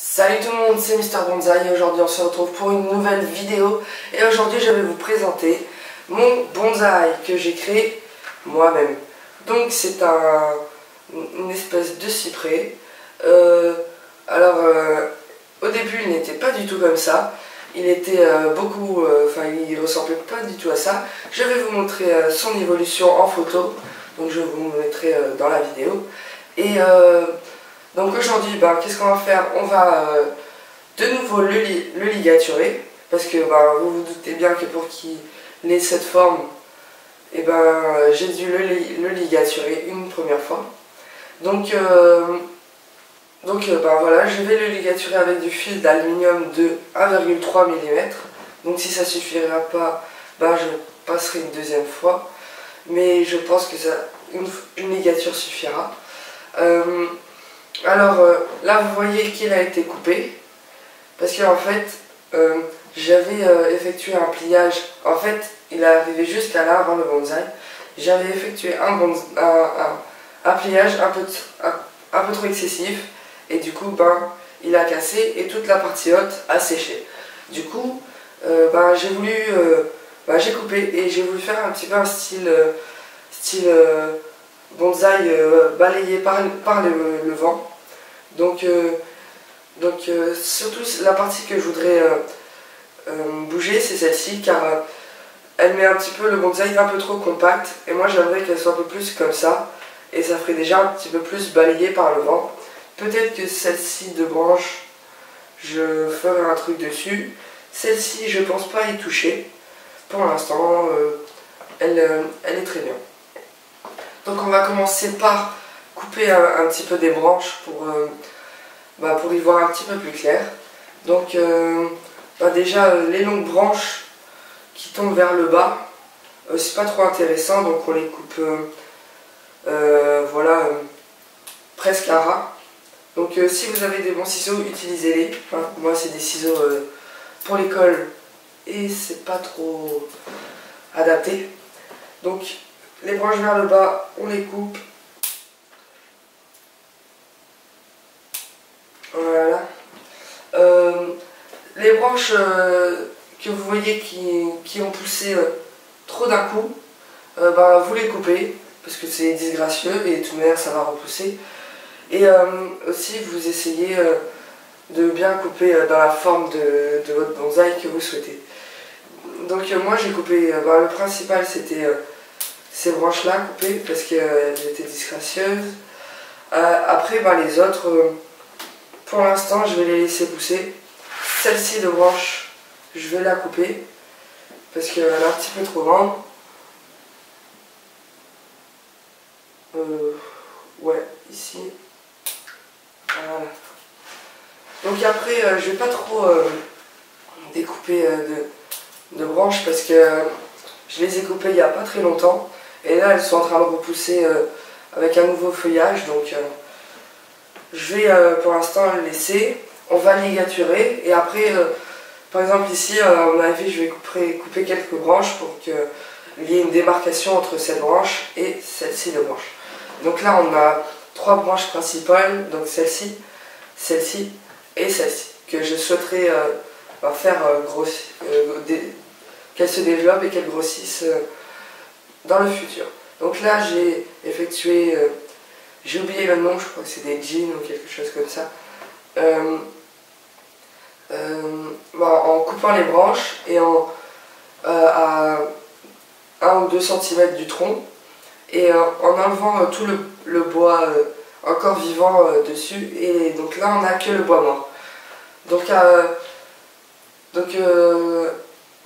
Salut tout le monde, c'est Mister Bonsaï et aujourd'hui on se retrouve pour une nouvelle vidéo. Et aujourd'hui je vais vous présenter mon bonsaï que j'ai créé moi-même. Donc c'est une espèce de cyprès. Au début il n'était pas du tout comme ça. Il était il ressemblait pas du tout à ça. Je vais vous montrer son évolution en photo. Donc je vous mettrai dans la vidéo. Donc aujourd'hui, qu'est-ce qu'on va faire? On va de nouveau le ligaturer. Parce que vous vous doutez bien que pour qu'il ait cette forme, j'ai dû le ligaturer une première fois. Voilà, je vais le ligaturer avec du fil d'aluminium de 1,3 mm. Donc si ça suffira pas, je passerai une deuxième fois. Mais je pense que une ligature suffira. Là vous voyez qu'il a été coupé. Parce qu'en fait, j'avais effectué un pliage. En fait, il est arrivé jusqu'à là avant le bonsaï. J'avais effectué un pliage un peu trop excessif. Et du coup, il a cassé et toute la partie haute a séché. Du coup, j'ai coupé et j'ai voulu faire un petit peu un style bonsaï balayé par le vent. Surtout la partie que je voudrais bouger, c'est celle-ci, car elle met un petit peu le bonsaï un peu trop compact. Et moi, j'aimerais qu'elle soit un peu plus comme ça. Et ça ferait déjà un petit peu plus balayé par le vent. Peut-être que celle-ci de branche, je ferai un truc dessus. Celle-ci, je pense pas y toucher. Pour l'instant, elle est très bien. Donc on va commencer par couper un petit peu des branches pour y voir un petit peu plus clair. Donc déjà les longues branches qui tombent vers le bas, c'est pas trop intéressant, donc on les coupe presque à ras. Donc si vous avez des bons ciseaux, utilisez-les. Moi c'est des ciseaux pour l'école et c'est pas trop adapté. Donc les branches vers le bas, on les coupe. Voilà. Les branches que vous voyez qui ont poussé trop d'un coup, vous les coupez parce que c'est disgracieux et de toute manière ça va repousser. Et aussi vous essayez de bien couper dans la forme de votre bonsaï que vous souhaitez. Donc moi j'ai coupé, le principal c'était ces branches là coupées parce qu'elles étaient disgracieuses. Après les autres, pour l'instant je vais les laisser pousser. Celle-ci de branche, je vais la couper parce qu'elle est un petit peu trop grande. Ouais, ici. Voilà. Donc après, je vais pas trop découper de branches parce que je les ai coupées il n'y a pas très longtemps. Et là, elles sont en train de repousser avec un nouveau feuillage. Donc je vais pour l'instant le laisser. On va ligaturer et après, par exemple ici, à mon avis, je vais couper quelques branches pour qu'il y ait une démarcation entre cette branche et celle-ci de branche. Donc là, on a trois branches principales, donc celle-ci, celle-ci et celle-ci, que je souhaiterais faire qu'elles se développent et qu'elles grossissent dans le futur. Donc là, j'ai effectué, j'ai oublié le nom, je crois que c'est des jeans ou quelque chose comme ça. En coupant les branches et à 1 ou 2 cm du tronc et en enlevant tout le bois encore vivant dessus, et donc là on n'a que le bois mort.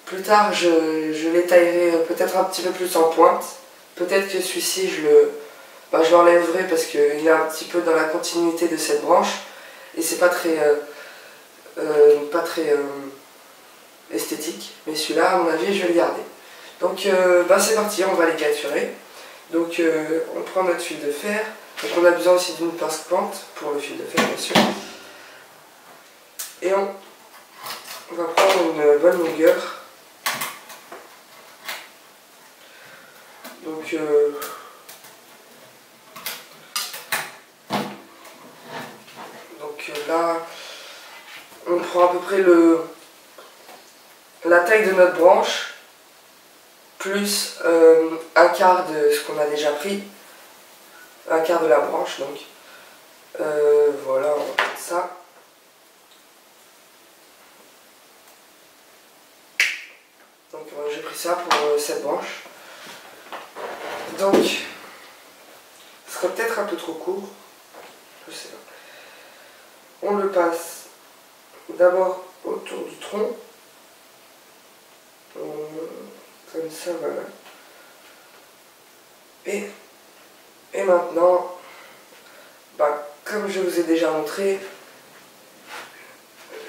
Plus tard je les taillerai peut-être un petit peu plus en pointe. Peut-être que celui-ci je l'enlèverai parce qu'il est un petit peu dans la continuité de cette branche et c'est pas très esthétique, mais celui-là à mon avis je vais le garder. Donc c'est parti, on va les capturer. Donc on prend notre fil de fer. Donc on a besoin aussi d'une pince pointe pour le fil de fer bien sûr. Et on va prendre une bonne longueur. Donc là on prend à peu près la taille de notre branche, plus un quart de ce qu'on a déjà pris, un quart de la branche donc. Voilà, on va mettre ça. Donc j'ai pris ça pour cette branche. Donc, ce sera peut-être un peu trop court, je sais pas. On le passe d'abord autour du tronc, comme ça, voilà. Et maintenant, comme je vous ai déjà montré,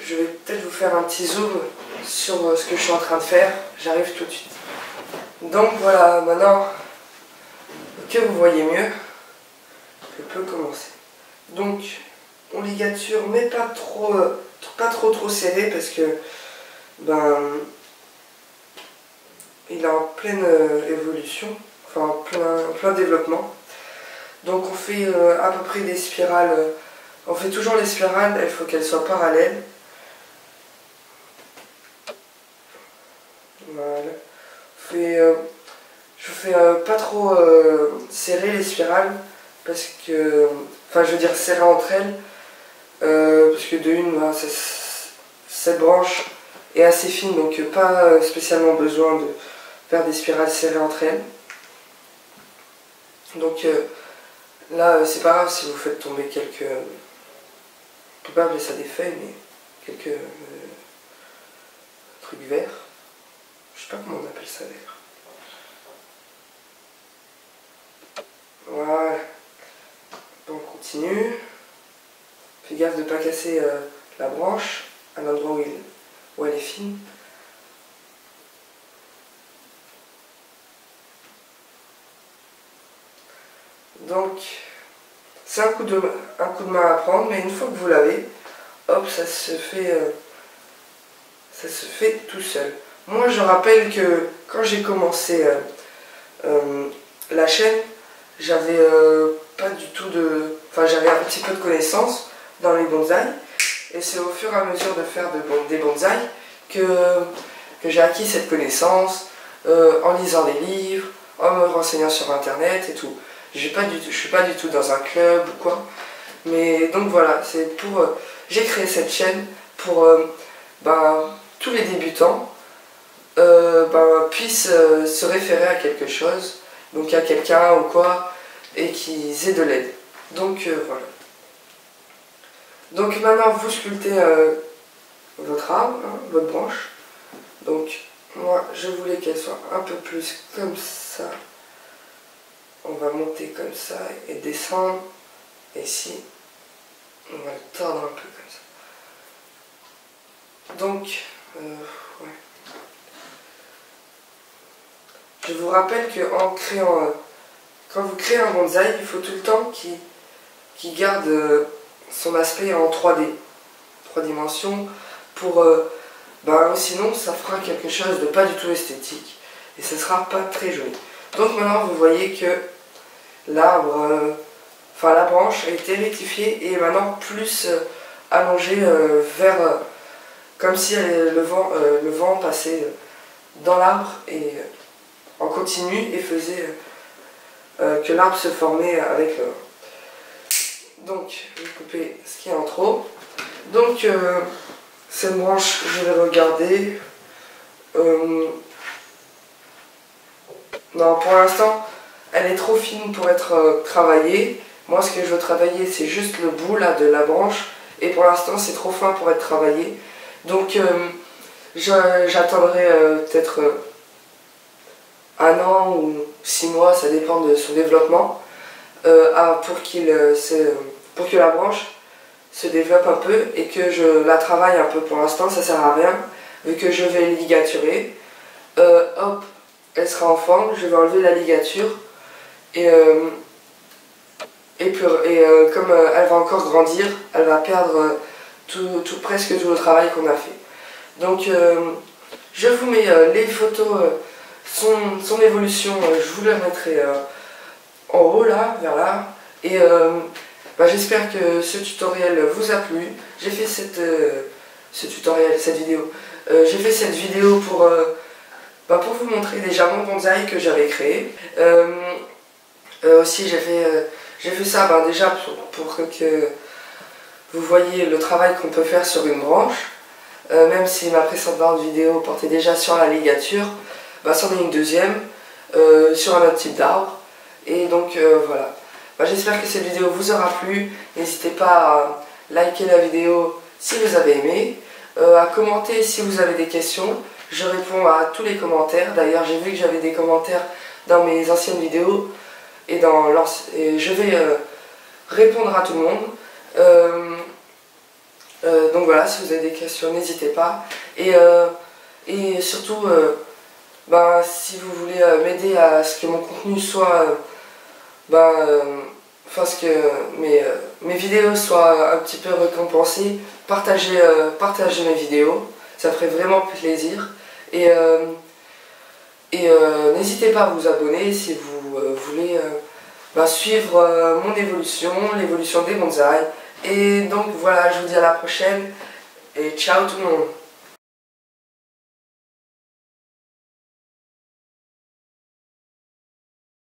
je vais peut-être vous faire un petit zoom sur ce que je suis en train de faire. J'arrive tout de suite. Donc voilà, maintenant que vous voyez mieux, je peux commencer. Donc, on ligature, mais pas trop serré parce que il est en pleine évolution, enfin en plein développement. Donc on fait à peu près des spirales, on fait toujours les spirales, il faut qu'elles soient parallèles. Voilà. Je fais pas trop serrer les spirales, parce que, enfin je veux dire serrer entre elles, parce que de une, cette branche est assez fine, donc pas spécialement besoin de faire des spirales serrées entre elles. Donc là, c'est pas grave si vous faites tomber quelques, on peut pas appeler ça des feuilles, mais quelques trucs verts. Je sais pas comment on appelle ça d'ailleurs. Voilà. On continue. Fais gaffe de ne pas casser la branche à l'endroit où elle est fine. Donc, c'est un coup de main à prendre, mais une fois que vous l'avez, hop, ça se fait tout seul. Moi, je rappelle que quand j'ai commencé la chaîne, j'avais pas du tout de... Enfin, j'avais un petit peu de connaissances dans les bonsaïs, et c'est au fur et à mesure de faire des bonsaïs que j'ai acquis cette connaissance, en lisant des livres, en me renseignant sur internet et tout. Je suis pas du tout dans un club ou quoi, mais donc voilà, c'est pour... j'ai créé cette chaîne pour tous les débutants puissent se référer à quelque chose, donc à quelqu'un ou quoi, et qu'ils aient de l'aide. Donc voilà. Donc maintenant vous sculptez votre arbre, hein, votre branche. Donc moi je voulais qu'elle soit un peu plus comme ça. On va monter comme ça et descendre. Et ici, on va le tordre un peu comme ça. Donc, ouais. Je vous rappelle que quand vous créez un bonsaï, il faut tout le temps qu'il garde son aspect en 3D, 3 dimensions, pour sinon ça fera quelque chose de pas du tout esthétique et ça sera pas très joli. Donc maintenant vous voyez que l'arbre, la branche a été rectifiée et est maintenant plus allongée vers, comme si le vent passait dans l'arbre et en continu et faisait que l'arbre se formait avec le... Donc je vais couper ce qui est en trop. Donc cette branche, je vais regarder. Non, pour l'instant elle est trop fine pour être travaillée. Moi ce que je veux travailler c'est juste le bout là de la branche, et pour l'instant c'est trop fin pour être travaillé. Donc j'attendrai peut-être 1 an ou 6 mois, ça dépend de son développement, pour que la branche se développe un peu et que je la travaille un peu. Pour l'instant ça sert à rien, vu que je vais ligaturer. Hop, elle sera en forme, je vais enlever la ligature et comme elle va encore grandir, elle va perdre presque tout le travail qu'on a fait. Donc je vous mets les photos, son évolution, je vous les mettrai en haut là, vers là. Et j'espère que ce tutoriel vous a plu. J'ai fait ce tutoriel, cette vidéo. J'ai fait cette vidéo pour vous montrer déjà mon bonsaï que j'avais créé. Aussi j'ai fait ça déjà pour que vous voyez le travail qu'on peut faire sur une branche. Même si ma précédente vidéo portait déjà sur la ligature, c'en est une deuxième sur un autre type d'arbre. Et donc voilà. J'espère que cette vidéo vous aura plu. N'hésitez pas à liker la vidéo si vous avez aimé, à commenter si vous avez des questions. Je réponds à tous les commentaires. D'ailleurs, j'ai vu que j'avais des commentaires dans mes anciennes vidéos et je vais répondre à tout le monde. Donc voilà, si vous avez des questions, n'hésitez pas. Et surtout, si vous voulez m'aider à ce que mon contenu soit... que mes vidéos soient un petit peu récompensées, partagez mes vidéos, ça ferait vraiment plaisir. Et n'hésitez pas à vous abonner si vous voulez suivre mon évolution, l'évolution des bonsaïs. Et donc voilà, je vous dis à la prochaine et ciao tout le monde.